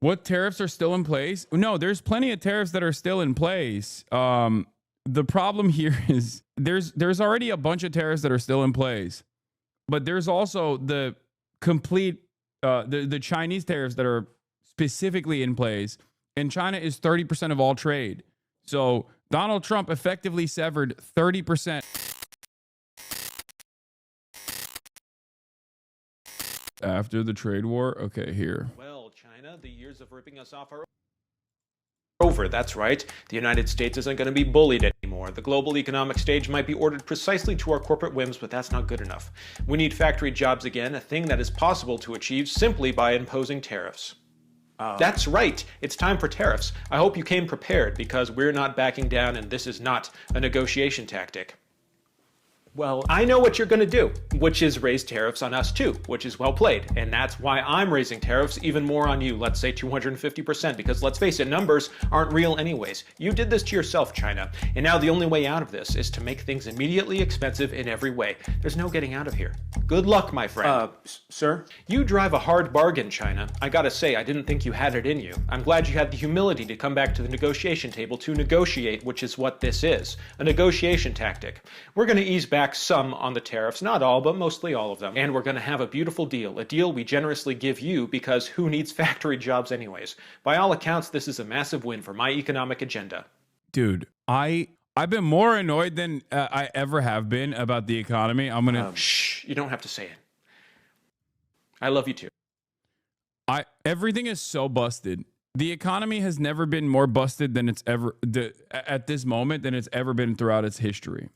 What tariffs are still in place? No, there's plenty of tariffs that are still in place. The problem here is there's already a bunch of tariffs that are still in place, but there's also the complete the Chinese tariffs that are specifically in place, and China is 30% of all trade. So Donald Trump effectively severed 30% after the trade war. Okay, here. Well, China, the years of ripping us off are over. That's right. The United States isn't going to be bullied anymore. The global economic stage might be ordered precisely to our corporate whims, but that's not good enough. We need factory jobs again, a thing that is possible to achieve simply by imposing tariffs. That's right. It's time for tariffs. I hope you came prepared, because we're not backing down, and this is not a negotiation tactic. Well, I know what you're going to do, which is raise tariffs on us too, which is well played. And that's why I'm raising tariffs even more on you, let's say 250%, because let's face it, numbers aren't real anyways. You did this to yourself, China. And now the only way out of this is to make things immediately expensive in every way. There's no getting out of here. Good luck, my friend. Sir? You drive a hard bargain, China. I gotta say, I didn't think you had it in you. I'm glad you had the humility to come back to the negotiation table to negotiate, which is what this is. A negotiation tactic. We're gonna ease back some on the tariffs, not all, but mostly all of them. And we're going to have a beautiful deal, a deal we generously give you, because who needs factory jobs anyways? By all accounts, this is a massive win for my economic agenda. Dude, I've been more annoyed than I ever have been about the economy. I'm going to... Shh, you don't have to say it. I love you too. Everything is so busted. The economy has never been more busted than it's ever... at this moment than it's ever been throughout its history.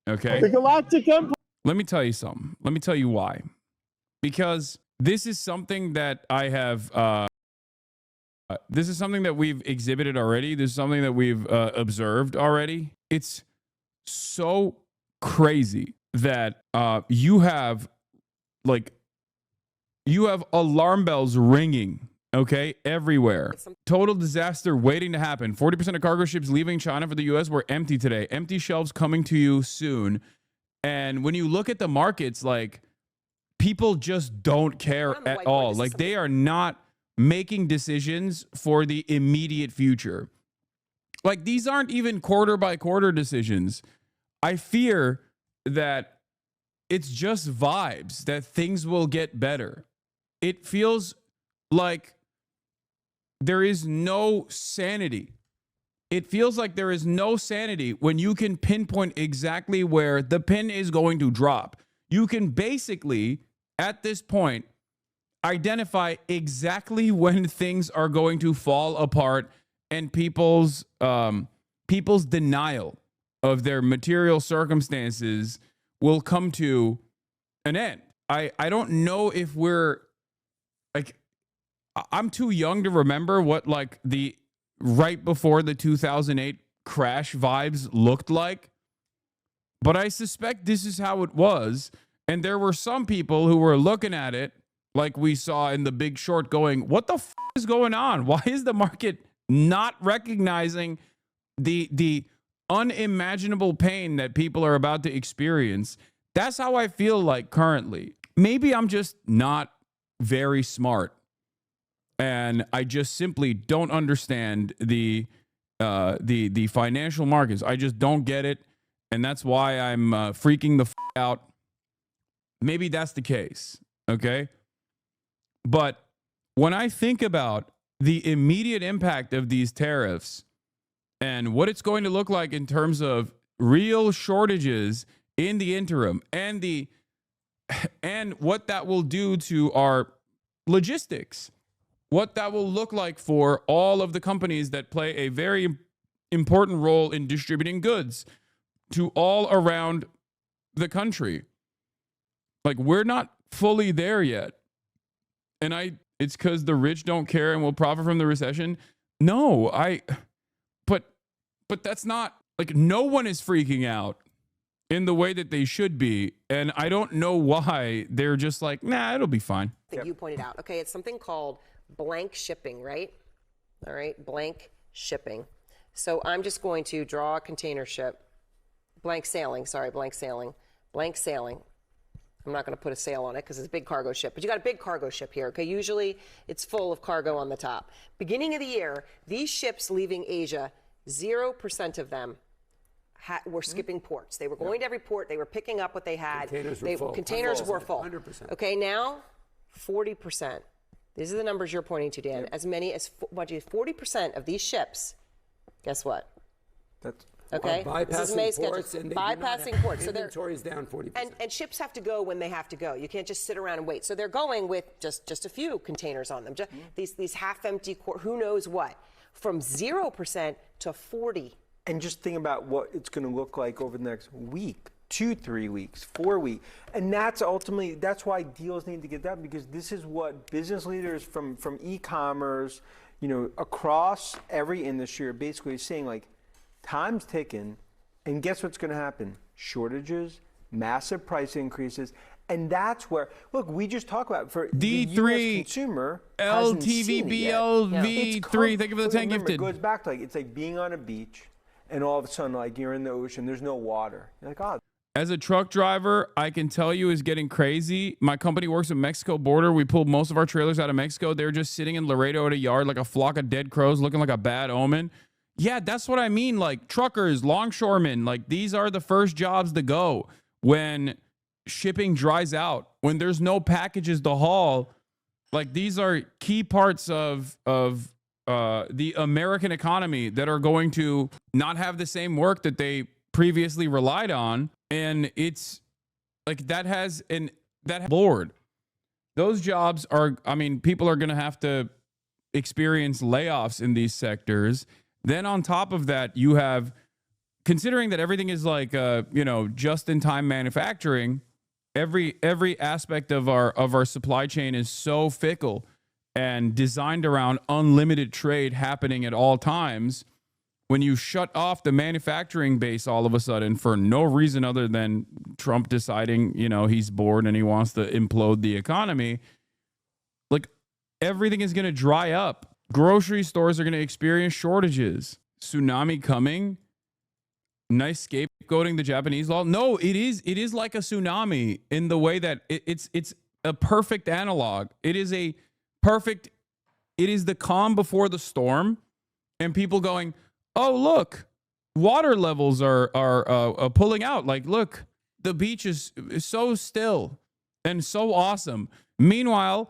Okay. The Galactic Empire. Let me tell you something. Let me tell you why. Because this is something that I have. This is something that we've exhibited already. This is something that we've observed already. It's so crazy that you have alarm bells ringing. Okay, everywhere. Total disaster waiting to happen. 40% of cargo ships leaving China for the US were empty today. Empty shelves coming to you soon. And when you look at the markets, like, people just don't care at all. Like, they are not making decisions for the immediate future. Like, these aren't even quarter by quarter decisions. I fear that it's just vibes that things will get better. It feels like there is no sanity. It feels like there is no sanity when you can pinpoint exactly where the pin is going to drop. You can basically, at this point, identify exactly when things are going to fall apart, and people's denial of their material circumstances will come to an end. I don't know if we're like... I'm too young to remember what like the right before the 2008 crash vibes looked like, but I suspect this is how it was. And there were some people who were looking at it like we saw in The Big Short going, what the f is going on? Why is the market not recognizing the unimaginable pain that people are about to experience? That's how I feel like currently. Maybe I'm just not very smart, and I just simply don't understand the financial markets. I just don't get it, and that's why I'm freaking the f out. Maybe that's the case, okay? But when I think about the immediate impact of these tariffs and what it's going to look like in terms of real shortages in the interim, and what that will do to our logistics, what that will look like for all of the companies that play a very important role in distributing goods to all around the country. Like, we're not fully there yet. And it's because the rich don't care and will profit from the recession. No, but that's not, like, no one is freaking out in the way that they should be. And I don't know why they're just like, nah, it'll be fine. I think you pointed out. Okay, it's something called blank shipping, right? All right, blank shipping. So I'm just going to draw a container ship. Blank sailing, sorry, blank sailing. Blank sailing. I'm not going to put a sail on it because it's a big cargo ship, but you got a big cargo ship here, okay? Usually it's full of cargo on the top. Beginning of the year, these ships leaving Asia, 0% of them were skipping ports. They were going to every port. They were picking up what they had. Containers were full. 100%. Okay, now 40%. These are the numbers you're pointing to, Dan. Yep. As many as 40% of these ships, guess what? That's okay. Bypassing ports. Bypassing ports. So inventory is down 40%. And ships have to go when they have to go. You can't just sit around and wait. So they're going with just a few containers on them. Just these half-empty, who knows what. From 0% to 40%. And just think about what it's going to look like over the next week, 2, 3 weeks, 4 weeks. And that's ultimately, that's why deals need to get done, because this is what business leaders from e-commerce, you know, across every industry are basically saying, like, time's ticking, and guess what's going to happen? Shortages, massive price increases. And that's where, look, we just talked about for the US consumer LTVBLV3. Thank you for the 10 gifted. It goes back to, like, it's like being on a beach and all of a sudden, like, you're in the ocean, there's no water. You're like, oh. As a truck driver, I can tell you is getting crazy. My company works at Mexico border. We pulled most of our trailers out of Mexico. They were just sitting in Laredo at a yard like a flock of dead crows looking like a bad omen. Yeah, that's what I mean. Like truckers, longshoremen, like these are the first jobs to go when shipping dries out, when there's no packages to haul. Like these are key parts of the American economy that are going to not have the same work that they previously relied on. And it's like Lord, those jobs are, I mean, people are going to have to experience layoffs in these sectors. Then on top of that, you have, considering that everything is like, just in time manufacturing, every aspect of our supply chain is so fickle and designed around unlimited trade happening at all times. When you shut off the manufacturing base all of a sudden for no reason other than Trump deciding, he's bored and he wants to implode the economy, like everything is going to dry up. Grocery stores are going to experience shortages. Tsunami coming. Nice scapegoating the Japanese law. No, it is like a tsunami in the way that it's a perfect analog. It is the calm before the storm, and people going, oh, look, water levels are pulling out. Like, look, the beach is so still and so awesome. Meanwhile,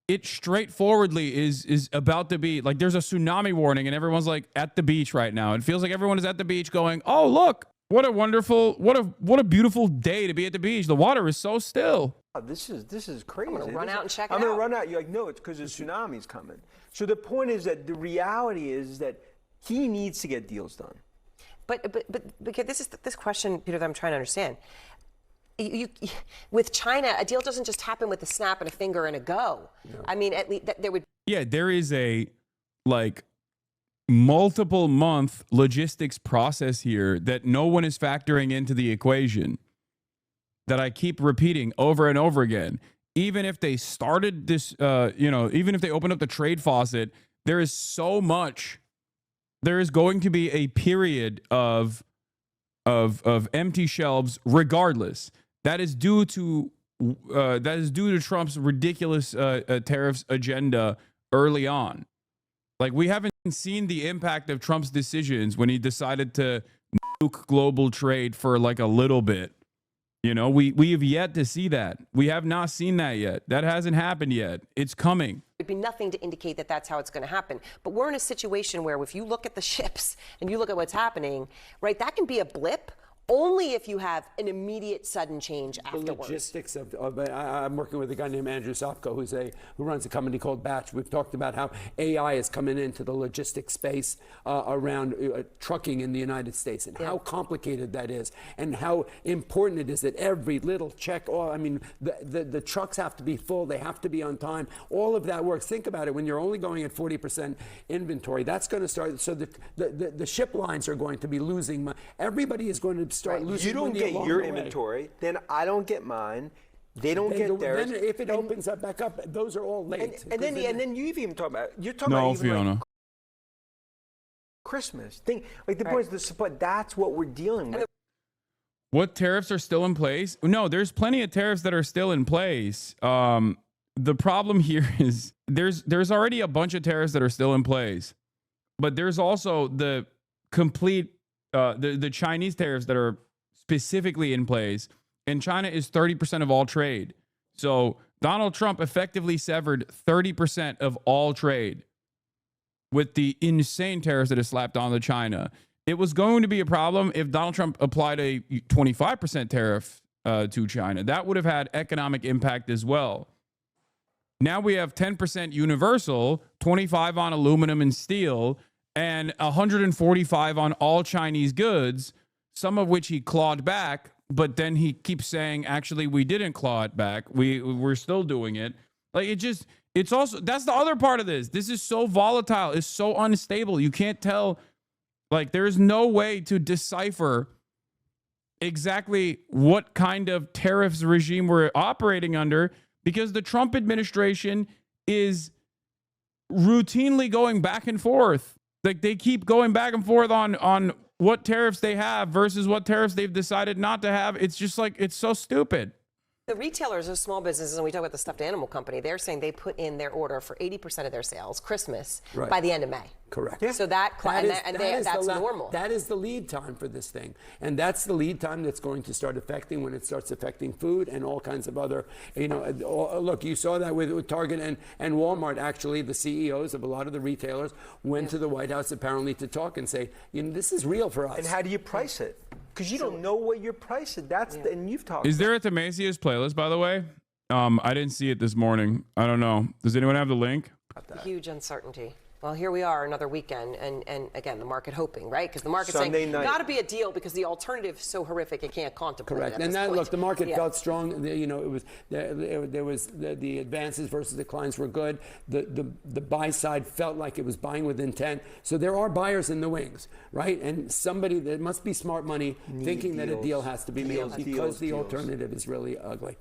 it straightforwardly is about to be like, there's a tsunami warning and everyone's like at the beach right now. It feels like everyone is at the beach going, oh, look, what a beautiful day to be at the beach. The water is so still. Oh, this is crazy. I'm going to run out and check it out. I'm going to run out. You're like, no, it's because the tsunami's coming. So the point is that the reality is that he needs to get deals done. But because this question, Peter, that I'm trying to understand. With China, a deal doesn't just happen with a snap and a finger and a go. Yeah. I mean, at least there would. Yeah, there is a multiple month logistics process here that no one is factoring into the equation. That I keep repeating over and over again. Even if they started this, even if they open up the trade faucet, there is so much. There is going to be a period of empty shelves, regardless. That is due to Trump's ridiculous tariffs agenda early on. Like, we haven't seen the impact of Trump's decisions when he decided to nuke global trade for like a little bit. We have yet to see that. We have not seen that yet. That hasn't happened yet. It's coming. There'd be nothing to indicate that that's how it's going to happen. But we're in a situation where if you look at the ships and you look at what's happening, right, that can be a blip only if you have an immediate sudden change afterwards. The logistics I'm working with a guy named Andrew Sofko who runs a company called Batch. We've talked about how AI is coming into the logistics space around trucking in the United States and how complicated that is and how important it is that every little check, the trucks have to be full, they have to be on time, all of that works. Think about it, when you're only going at 40% inventory, that's going to start, so the ship lines are going to be losing money. Everybody is going to start losing. You don't get your inventory, then I don't get mine. They don't get theirs. Then if it opens up back up, those are all late. And then you even talk about about Fiona. Like Christmas. The point is the supply. That's what we're dealing with. What tariffs are still in place? No, there's plenty of tariffs that are still in place. The problem here is there's already a bunch of tariffs that are still in place, but there's also the complete the Chinese tariffs that are specifically in place, and China is 30% of all trade. So Donald Trump effectively severed 30% of all trade with the insane tariffs that is slapped onto China. It was going to be a problem if Donald Trump applied a 25% tariff to China. That would have had economic impact as well. Now we have 10% universal, 25 on aluminum and steel, and 145 on all Chinese goods, some of which he clawed back, but then he keeps saying, actually, we didn't claw it back. We're still doing it. Like, it's also, that's the other part of this. This is so volatile. It's so unstable. You can't tell, like, there's no way to decipher exactly what kind of tariffs regime we're operating under, because the Trump administration is routinely going back and forth. Like, they keep going back and forth on what tariffs they have versus what tariffs they've decided not to have. It's just like, it's so stupid. The retailers are small businesses, and we talk about the stuffed animal company. They're saying they put in their order for 80% of their sales, Christmas, by the end of May. Correct. Yeah. So that's normal. That is the lead time for this thing. And that's the lead time that's going to start affecting when it starts affecting food and all kinds of other, look, you saw that with Target and Walmart. Actually, the CEOs of a lot of the retailers went to the White House apparently to talk and say, this is real for us. And how do you price it? Because you don't know what you're pricing. And you've talked. Is there a Themasius playlist, by the way? I didn't see it this morning. I don't know. Does anyone have the link? Huge uncertainty. Well, here we are, another weekend, and again, the market hoping, right? Because the market's Sunday saying, night. got to be a deal because the alternative is so horrific it can't contemplate. Correct. It And that, point. look, the market felt strong. There was the advances versus declines were good. The buy side felt like it was buying with intent. So there are buyers in the wings, right? And somebody that must be smart money thinking that a deal has to be made because the alternative is really ugly.